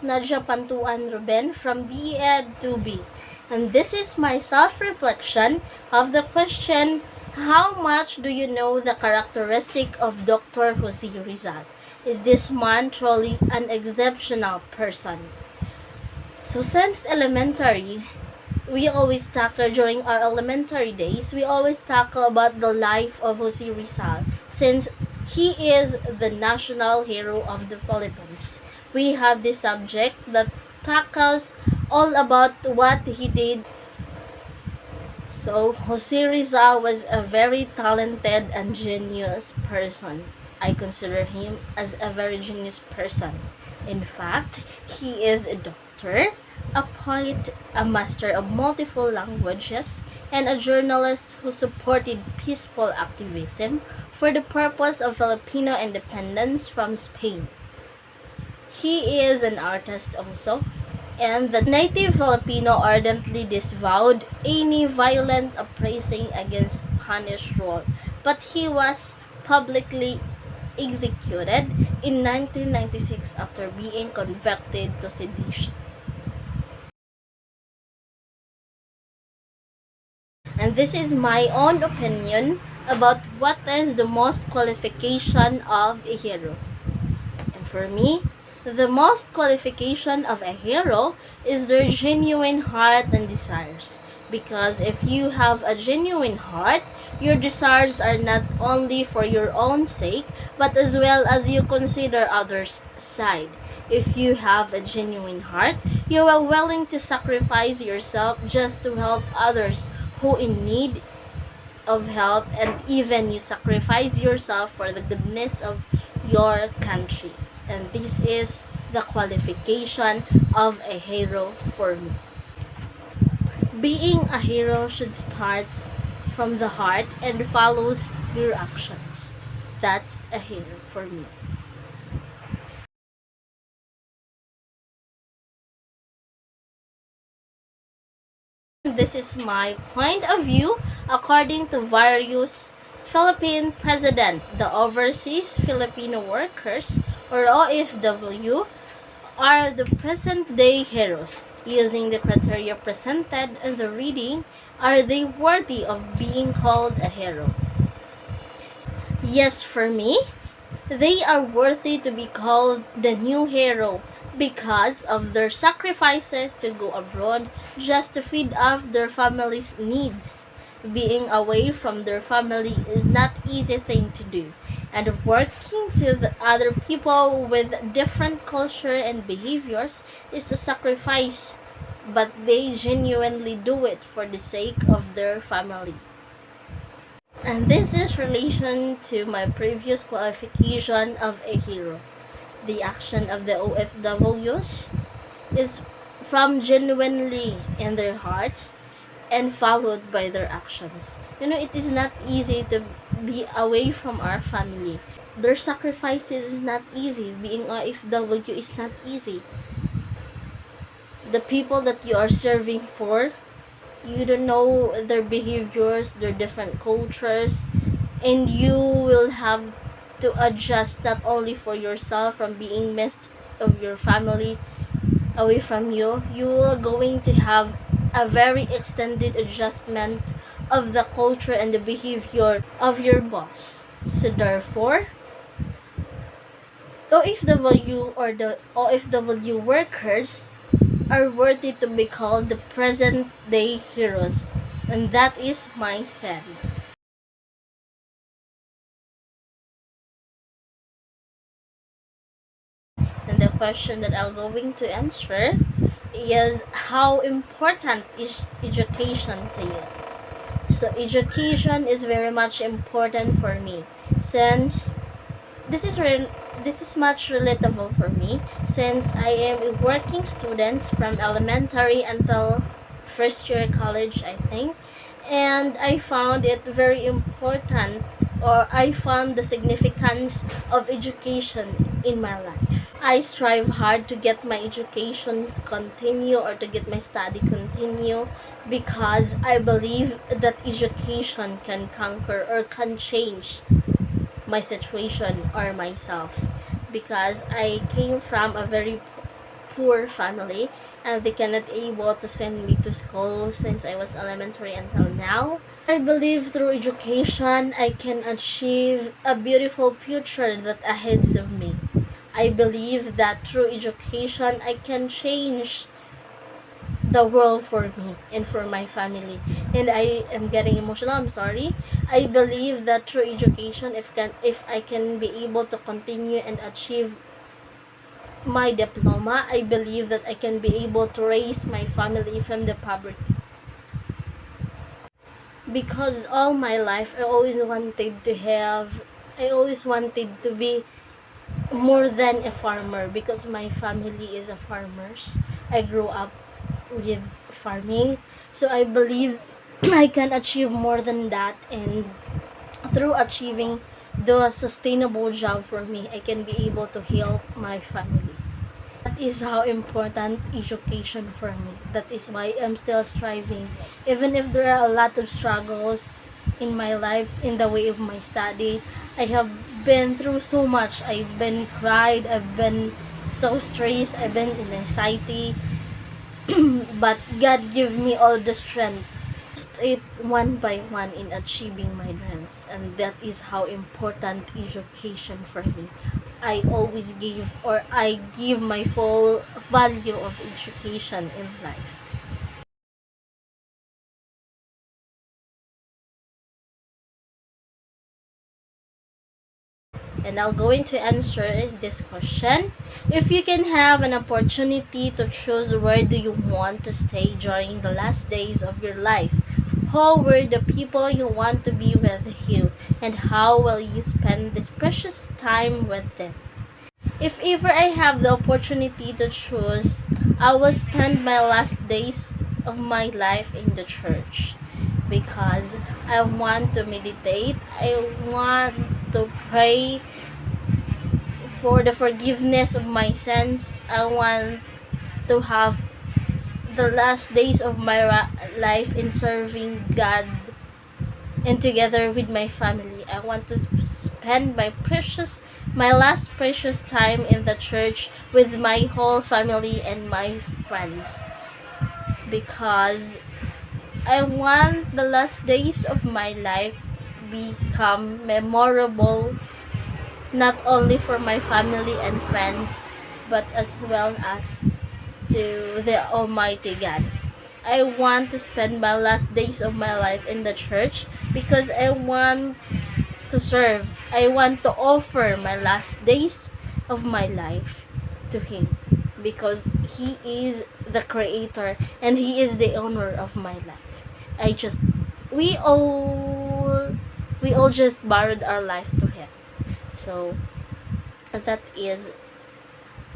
Nadia Pantuan Ruben from BEd 2B, and this is my self-reflection of the question, how much do you know the characteristic of Dr. Jose Rizal? Is this man truly an exceptional person? So since elementary, we always tackle during our elementary days, we always tackle about the life of Jose Rizal since he is the national hero of the Philippines. We have this subject that tackles all about what he did. So Jose Rizal was a very talented and genius person. I consider him as a very genius person. In fact, he is a doctor, a poet, a master of multiple languages, and a journalist who supported peaceful activism for the purpose of Filipino independence from Spain. He is an artist also, and the native Filipino ardently disavowed any violent uprising against Spanish rule, but he was publicly executed in 1996 after being convicted to sedition. And this is my own opinion about what is the most qualification of a hero. And for me, the most qualification of a hero is their genuine heart and desires. Because if you have a genuine heart, your desires are not only for your own sake, but as well as you consider others' side. If you have a genuine heart, you are willing to sacrifice yourself just to help others who in need of help, and even you sacrifice yourself for the goodness of your country. And this is the qualification of a hero for me. Being a hero should start from the heart and follows your actions. That's a hero for me. This is my point of view according to various Philippine president. The Overseas Filipino Workers, or OFW, are the present-day heroes. Using the criteria presented in the reading, are they worthy of being called a hero? Yes, for me, they are worthy to be called the new hero because of their sacrifices to go abroad just to feed off their family's needs. Being away from their family is not easy thing to do, and working to the other people with different culture and behaviors is a sacrifice, but they genuinely do it for the sake of their family. And this is relation to my previous qualification of a hero. The action of the OFWs is from genuinely in their hearts and followed by their actions. It is not easy to be away from our family. Their sacrifices is not easy. Being OFW is not easy. The people that you are serving for, you don't know their behaviors, their different cultures, and you will have to adjust not only for yourself from being missed of your family away from you. You are going to have a very extended adjustment of the culture and the behavior of your boss. So therefore, OFW or the OFW workers are worthy to be called the present day heroes, and that is my stand. And the question that I'm going to answer is, how important is education to you? So education is very much important for me, since this is much relatable for me, since I am a working student from elementary until first year college, I think, and I found it very important, or I found the significance of education in my life. I strive hard to get my education continue, or to get my study continue, because I believe that education can conquer or can change my situation or myself, because I came from a very poor family, and they cannot able to send me to school since I was elementary until now. I believe through education I can achieve a beautiful future that ahead of me. I believe that through education I can change the world for me and for my family. And I am getting emotional, I'm sorry. I believe that through education, if I can be able to continue and achieve my diploma, I believe that I can be able to raise my family from the poverty. Because all my life I always wanted to be more than a farmer, because my family is a farmers. I grew up with farming, so I believe I can achieve more than that, and through achieving the sustainable job for me, I can be able to help my family. That is how important education for me. That is why I'm still striving. Even if there are a lot of struggles in my life in the way of my study, I have been through so much. I've been cried, I've been so stressed, I've been in anxiety, but God give me all the strength, step one by one in achieving my dreams, and that is how important education for me. I give my full value of education in life. And I'll going to answer this question. If you can have an opportunity to choose where do you want to stay during the last days of your life, who were the people you want to be with you, and how will you spend this precious time with them? If ever I have the opportunity to choose, I will spend my last days of my life in the church, because I want to meditate. I want to pray for the forgiveness of my sins. I want to have the last days of my life in serving God and together with my family. I want to spend my last precious time in the church with my whole family and my friends, because I want the last days of my life become memorable, not only for my family and friends, but as well as to the Almighty God. I want to spend my last days of my life in the church, because I want to serve. I want to offer my last days of my life to Him, because He is the creator and He is the owner of my life. I just we all we all just borrowed our life to Him. So that is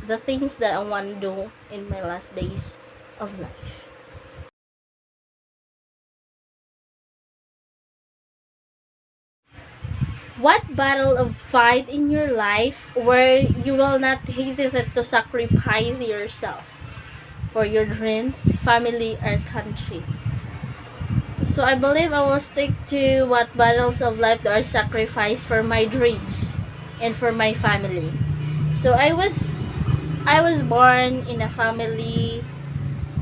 the things that I want to do in my last days of life. What battle of fight in your life where you will not hesitate to sacrifice yourself for your dreams, family, or country? So I believe I will stick to what battles of life that are sacrificed for my dreams and for my family. So I was born in a family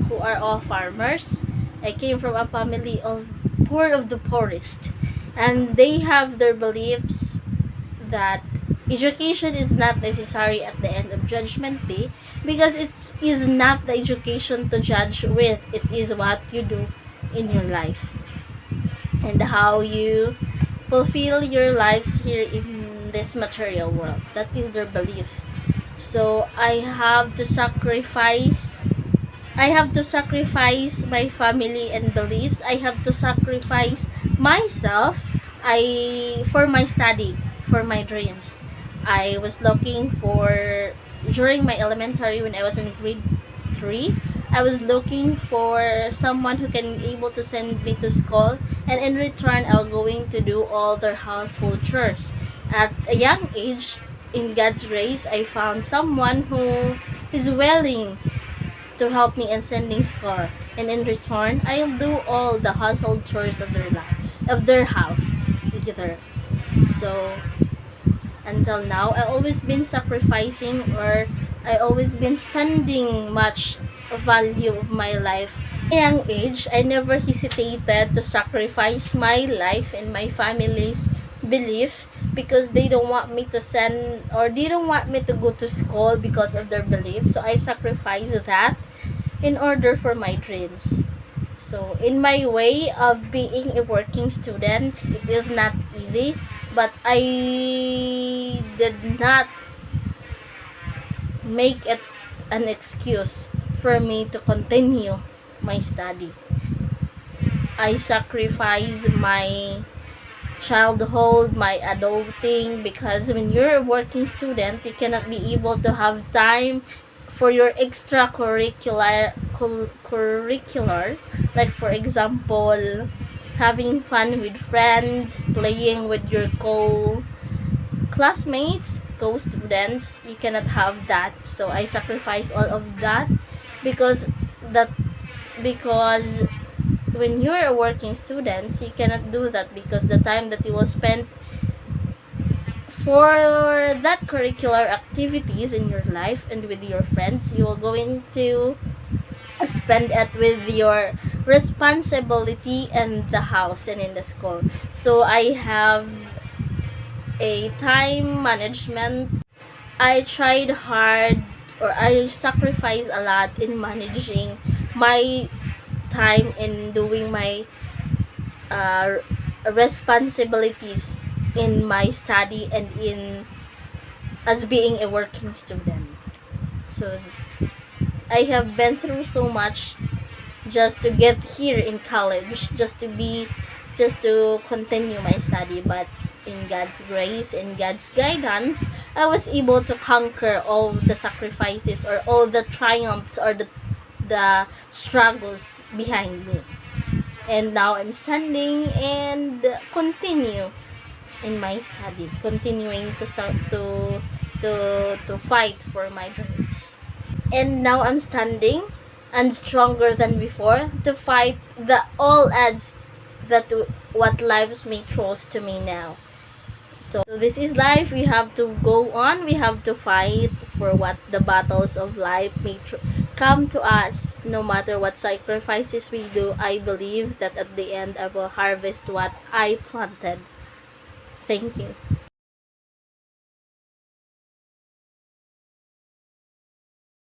who are all farmers. I came from a family of poor of the poorest, and they have their beliefs that education is not necessary at the end of judgment day, because it is not the education to judge with, it is what you do in your life and how you fulfill your lives here in this material world. That is their belief. So I have to sacrifice my family and beliefs. I have to sacrifice myself. I for my study, for my dreams. I was looking for during my elementary, when I was in grade 3, I was looking for someone who can able to send me to school, and in return I'll going to do all their household chores. At a young age, in God's grace, I found someone who is willing to help me in sending school, and in return I'll do all the household chores of their life, of their house together. So until now I always been sacrificing or I always been spending much value of my life. At a young age, I never hesitated to sacrifice my life and my family's belief because they don't want me to send, or they don't want me to go to school because of their belief. So I sacrifice that in order for my dreams. So in my way of being a working student, it is not easy, but I did not make it an excuse for me to continue my study. I sacrifice my childhood, my adulting, because when you're a working student, you cannot be able to have time for your curricular, like for example, having fun with friends, playing with your classmates, co-students. You cannot have that. So I sacrifice all of that because that because when you're a working student, you cannot do that because the time that you will spend for that curricular activities in your life and with your friends, you are going to spend it with your responsibility in the house and in the school. So I have a time management. I tried hard, or I sacrificed a lot in managing my time in doing my uh, responsibilities in my study and in as being a working student. So I have been through so much just to get here in college, just to continue my study, but in God's grace and God's guidance, I was able to conquer all the sacrifices or all the triumphs or the struggles behind me. And now I'm standing and continue in my study, continuing to fight for my dreams. And now I'm standing and stronger than before to fight the all odds that what lives may throw to me now. So this is life. We have to go on. We have to fight for what the battles of life may come to us. No matter what sacrifices we do, I believe that at the end I will harvest what I planted. Thank you.